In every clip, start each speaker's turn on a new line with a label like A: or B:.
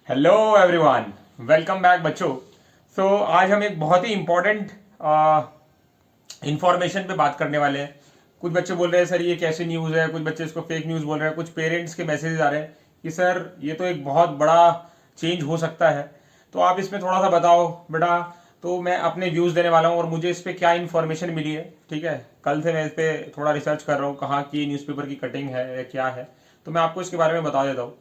A: Hello everyone, welcome back बच्चों। आज हम एक बहुत ही इंपॉर्टेंट इंफॉर्मेशन पे बात करने वाले हैं। कुछ बच्चे बोल रहे हैं सर ये कैसी न्यूज़ है, कुछ बच्चे इसको फेक न्यूज़ बोल रहे हैं, कुछ पेरेंट्स के मैसेजेस आ रहे हैं कि सर ये तो एक बहुत बड़ा चेंज हो सकता है। तो आप इसमें थोड़ा सा बताओ बेटा। तो मैं अपने व्यूज़ देने वाला हूँ और मुझे इस पर क्या इन्फॉर्मेशन मिली है। ठीक है, कल से मैं इस पर थोड़ा रिसर्च कर रहा हूँ कहाँ की न्यूज़पेपर की कटिंग है या क्या है। तो मैं आपको इसके बारे में बता देता हूँ।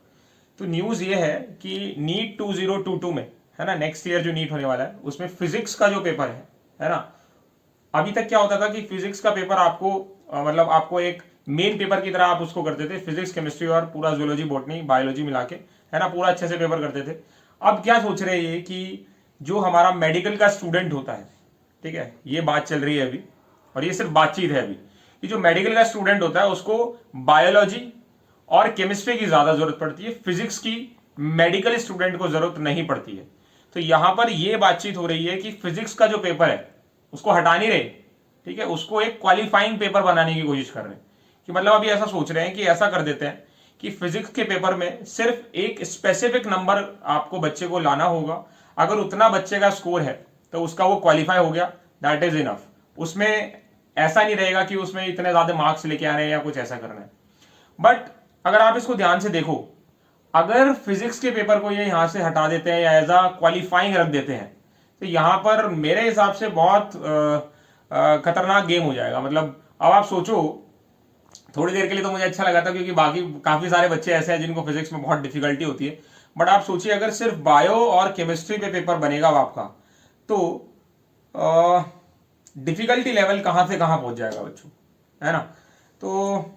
A: तो न्यूज़ ये है कि नीट 2022 में, है ना, नेक्स्ट ईयर जो नीट होने वाला है उसमें फिजिक्स का जो पेपर है ना। अभी तक क्या होता था कि फिजिक्स का पेपर आपको मतलब आपको एक मेन पेपर की तरह आप उसको करते थे, फिजिक्स केमिस्ट्री और पूरा जूलॉजी बॉटनी बायोलॉजी मिला के, है ना, पूरा अच्छे से पेपर करते थे। अब क्या सोच रहे हैं ये कि जो हमारा मेडिकल का स्टूडेंट होता है, ठीक है, ये बात चल रही है अभी और ये सिर्फ बातचीत है अभी, कि जो मेडिकल का स्टूडेंट होता है उसको बायोलॉजी और केमिस्ट्री की ज्यादा जरूरत पड़ती है, फिजिक्स की मेडिकल स्टूडेंट को जरूरत नहीं पड़ती है। तो यहां पर यह बातचीत हो रही है कि फिजिक्स का जो पेपर है उसको हटा नहीं रहे, ठीक है, उसको एक क्वालिफाइंग पेपर बनाने की कोशिश कर रहे हैं। कि मतलब अभी ऐसा सोच रहे हैं कि ऐसा कर देते हैं कि फिजिक्स के पेपर में सिर्फ एक स्पेसिफिक नंबर आपको बच्चे को लाना होगा। अगर उतना बच्चे का स्कोर है तो उसका वो क्वालिफाई हो गया, दैट इज इनफ। उसमें ऐसा नहीं रहेगा कि उसमें इतने ज्यादा मार्क्स लेके आने हैं या कुछ ऐसा करना है। बट अगर आप इसको ध्यान से देखो, अगर फिजिक्स के पेपर को ये यहां से हटा देते हैं या एज अ क्वालिफाइंग रख देते हैं तो यहां पर मेरे हिसाब से बहुत खतरनाक गेम हो जाएगा। मतलब अब आप सोचो, थोड़ी देर के लिए तो मुझे अच्छा लगा था क्योंकि बाकी काफी सारे बच्चे ऐसे हैं जिनको फिजिक्स में बहुत डिफिकल्टी होती है। बट आप सोचिए अगर सिर्फ बायो और केमिस्ट्री पे पेपर बनेगा आपका तो डिफिकल्टी लेवल कहां से कहां पहुंच जाएगा बच्चों, है ना। तो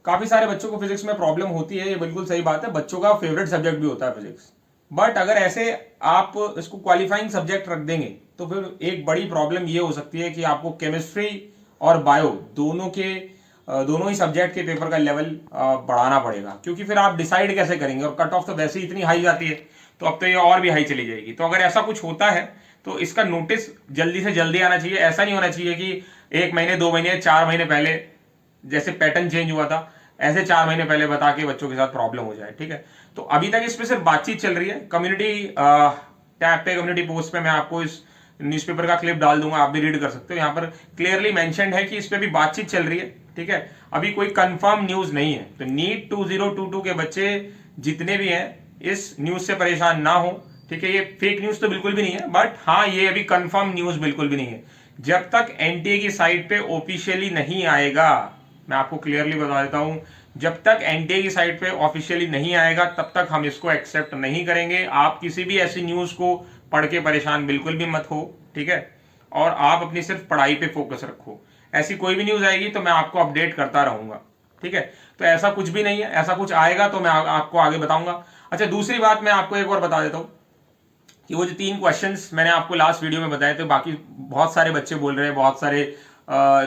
A: काफी सारे बच्चों को फिजिक्स में प्रॉब्लम होती है, ये बिल्कुल सही बात है, बच्चों का फेवरेट सब्जेक्ट भी होता है फिजिक्स। बट अगर ऐसे आप इसको क्वालिफाइंग सब्जेक्ट रख देंगे तो फिर एक बड़ी प्रॉब्लम ये हो सकती है कि आपको केमिस्ट्री और बायो दोनों ही सब्जेक्ट के पेपर का लेवल बढ़ाना पड़ेगा, क्योंकि फिर आप डिसाइड कैसे करेंगे, और कट ऑफ तो वैसे ही इतनी हाई जाती है तो अब तो ये और भी हाई चली जाएगी। तो अगर ऐसा कुछ होता है तो इसका नोटिस जल्दी से जल्दी आना चाहिए। ऐसा नहीं होना चाहिए कि 1 महीने 2 महीने 4 महीने पहले जैसे पैटर्न चेंज हुआ था ऐसे 4 महीने पहले बता के बच्चों के साथ प्रॉब्लम हो जाए। ठीक है, तो अभी तक इस पे सिर्फ बातचीत चल रही है। कम्युनिटी टैब पे, कम्युनिटी पोस्ट पे मैं आपको इस न्यूज़पेपर का क्लिप डाल दूंगा, आप भी रीड कर सकते हो। यहाँ पर क्लियरली मेंशन्ड है कि इस पे भी बातचीत चल रही है। ठीक है, अभी कोई कंफर्म न्यूज नहीं है। तो नीट 2022 के बच्चे जितने भी हैं इस न्यूज से परेशान ना हो। ठीक है, ये फेक न्यूज तो बिल्कुल भी नहीं है, बट हाँ ये अभी कंफर्म न्यूज बिल्कुल भी नहीं है। जब तक एनटीए की साइट पे ऑफिशियली नहीं आएगा, मैं आपको क्लियरली बता देता हूं, जब तक एनटीए की साइट पे ऑफिशियली नहीं आएगा तब तक हम इसको एक्सेप्ट नहीं करेंगे। आप किसी भी ऐसी न्यूज को पढ़ के परेशान बिल्कुल भी मत हो। ठीक है, और आप अपनी सिर्फ पढ़ाई पे फोकस रखो। ऐसी कोई भी न्यूज आएगी तो मैं आपको अपडेट करता रहूंगा। ठीक है, तो ऐसा कुछ भी नहीं है, ऐसा कुछ आएगा तो मैं आपको आगे बताऊंगा। अच्छा, दूसरी बात मैं आपको एक और बता देता हूं कि वो जो 3 क्वेश्चंस मैंने आपको लास्ट वीडियो में बताए थे, बाकी बहुत सारे बच्चे बोल रहे हैं, बहुत सारे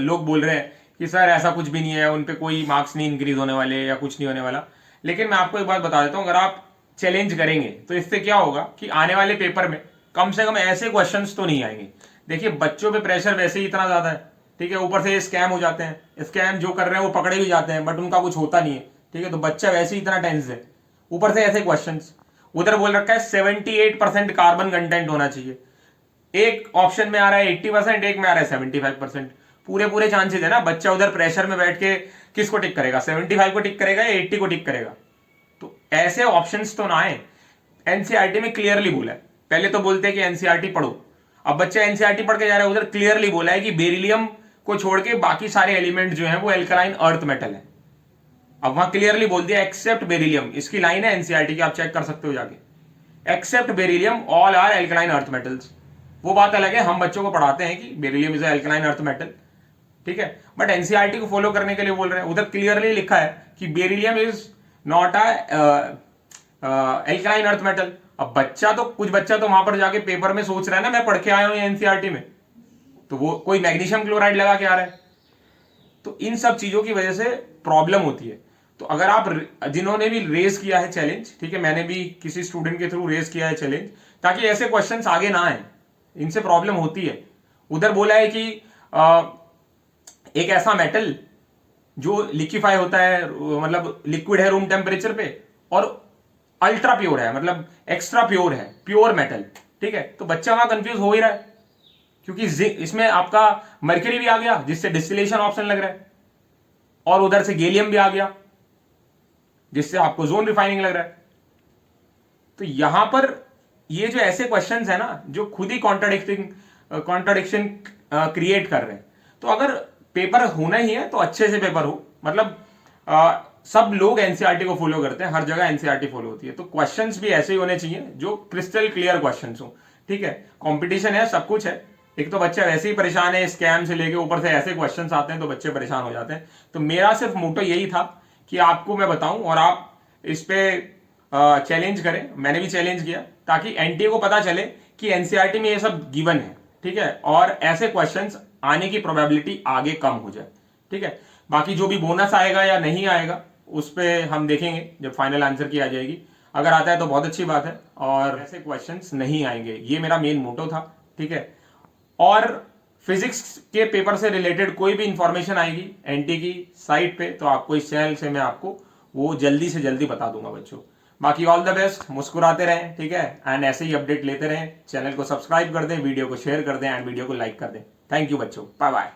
A: लोग बोल रहे हैं कि सर ऐसा कुछ भी नहीं है, उन पे कोई मार्क्स नहीं इंक्रीज होने वाले या कुछ नहीं होने वाला। लेकिन मैं आपको एक बात बता देता हूं, अगर आप चैलेंज करेंगे तो इससे क्या होगा कि आने वाले पेपर में कम से कम ऐसे क्वेश्चंस तो नहीं आएंगे। देखिए बच्चों पे प्रेशर वैसे ही इतना ज्यादा है, ठीक है, ऊपर से स्कैम हो जाते हैं, स्कैम जो कर रहे हैं वो पकड़े भी जाते हैं बट उनका कुछ होता नहीं है। ठीक है, तो बच्चा वैसे ही इतना टेंस है, ऊपर से ऐसे क्वेश्चंस। उधर बोल रखा है 78% कार्बन कंटेंट होना चाहिए, एक ऑप्शन में आ रहा है 80%, एक में आ रहा है 75%। पूरे पूरे चांसेस है ना, बच्चा उधर प्रेशर में बैठ के किसको टिक करेगा, 75 को टिक करेगा या 80 को टिक करेगा। तो ऐसे ऑप्शंस तो ना आए। एनसीईआरटी में क्लियरली बोला है, पहले तो बोलते हैं कि एनसीईआरटी पढ़ो, अब बच्चा एनसीईआरटी पढ़ के जा रहा है, उधर क्लियरली बोला है कि बेरिलियम को छोड़ के बाकी सारे एलिमेंट जो है वो एल्कलाइन अर्थ मेटल है। अब वहां क्लियरली बोल दिया एक्सेप्ट बेरिलियम, इसकी लाइन है एनसीईआरटी की, आप चेक कर सकते हो जाके, except beryllium all are alkaline earth metals. वो बात अलग है, हम बच्चों को पढ़ाते हैं कि beryllium is alkaline earth metal, ठीक है, बट एनसीईआरटी को फॉलो करने के लिए बोल रहे हैं। उधर क्लियरली लिखा है कि beryllium is not a alkaline earth metal. अब बच्चा तो कुछ बच्चा तो वहां पर जाके पेपर में सोच रहा है ना मैं पढ़ के आया हूं एनसीईआरटी में, तो वो कोई मैग्नीशियम क्लोराइड लगा के आ रहा है। तो इन सब चीजों की वजह से प्रॉब्लम होती है। तो अगर आप जिन्होंने भी रेज किया है चैलेंज, ठीक है, मैंने भी किसी स्टूडेंट के थ्रू रेज किया है चैलेंज, ताकि ऐसे क्वेश्चंस आगे ना आए, इनसे प्रॉब्लम होती है। उधर बोला है कि एक ऐसा मेटल जो लिक्विफाई होता है, मतलब लिक्विड है रूम टेम्परेचर पे, और अल्ट्रा प्योर है, मतलब एक्स्ट्रा प्योर है, प्योर मेटल, ठीक है। तो बच्चा वहां कंफ्यूज हो ही रहा है, क्योंकि इसमें आपका मर्क्यूरी भी आ गया जिससे डिस्टिलेशन ऑप्शन लग रहा है, और उधर से गैलियम भी आ गया जिससे आपको जोन रिफाइनिंग लग रहा है। तो यहां पर ये जो ऐसे क्वेश्चंस है ना जो खुद ही कॉन्ट्राडिक्शन क्रिएट कर रहे हैं, तो अगर पेपर होना ही है तो अच्छे से पेपर हो, मतलब सब लोग एनसीईआरटी को फॉलो करते हैं, हर जगह एनसीईआरटी फॉलो होती है, तो क्वेश्चंस भी ऐसे ही होने चाहिए जो क्रिस्टल क्लियर क्वेश्चंस हो, ठीक है। कंपटीशन है, सब कुछ है, एक तो बच्चे वैसे ही परेशान है स्कैम से लेके, ऊपर से ऐसे क्वेश्चंस आते हैं तो बच्चे परेशान हो जाते हैं। तो मेरा सिर्फ मोटो यही था कि आपको मैं बताऊं और आप इस पे चैलेंज करें, मैंने भी चैलेंज किया ताकि एनटीए को पता चले कि एनसीईआरटी में ये सब गिवन है, ठीक है, और ऐसे क्वेश्चंस आने की प्रोबेबिलिटी आगे कम हो जाए, ठीक है। बाकी जो भी बोनस आएगा या नहीं आएगा उस पर हम देखेंगे जब फाइनल आंसर की आ जाएगी, अगर आता है तो बहुत अच्छी बात है, और ऐसे क्वेश्चंस नहीं आएंगे, ये मेरा मेन मोटो था, ठीक है। और फिजिक्स के पेपर से रिलेटेड कोई भी इंफॉर्मेशन आएगी एनटी की साइट पे तो आपको इस चैनल से मैं आपको वो जल्दी से जल्दी बता दूंगा बच्चों। बाकी ऑल द बेस्ट, मुस्कुराते रहें, ठीक है, एंड ऐसे ही अपडेट लेते रहें। चैनल को सब्सक्राइब कर दें, वीडियो को शेयर कर दें एंड वीडियो को लाइक कर दें। थैंक यू बच्चों, बाय बाय।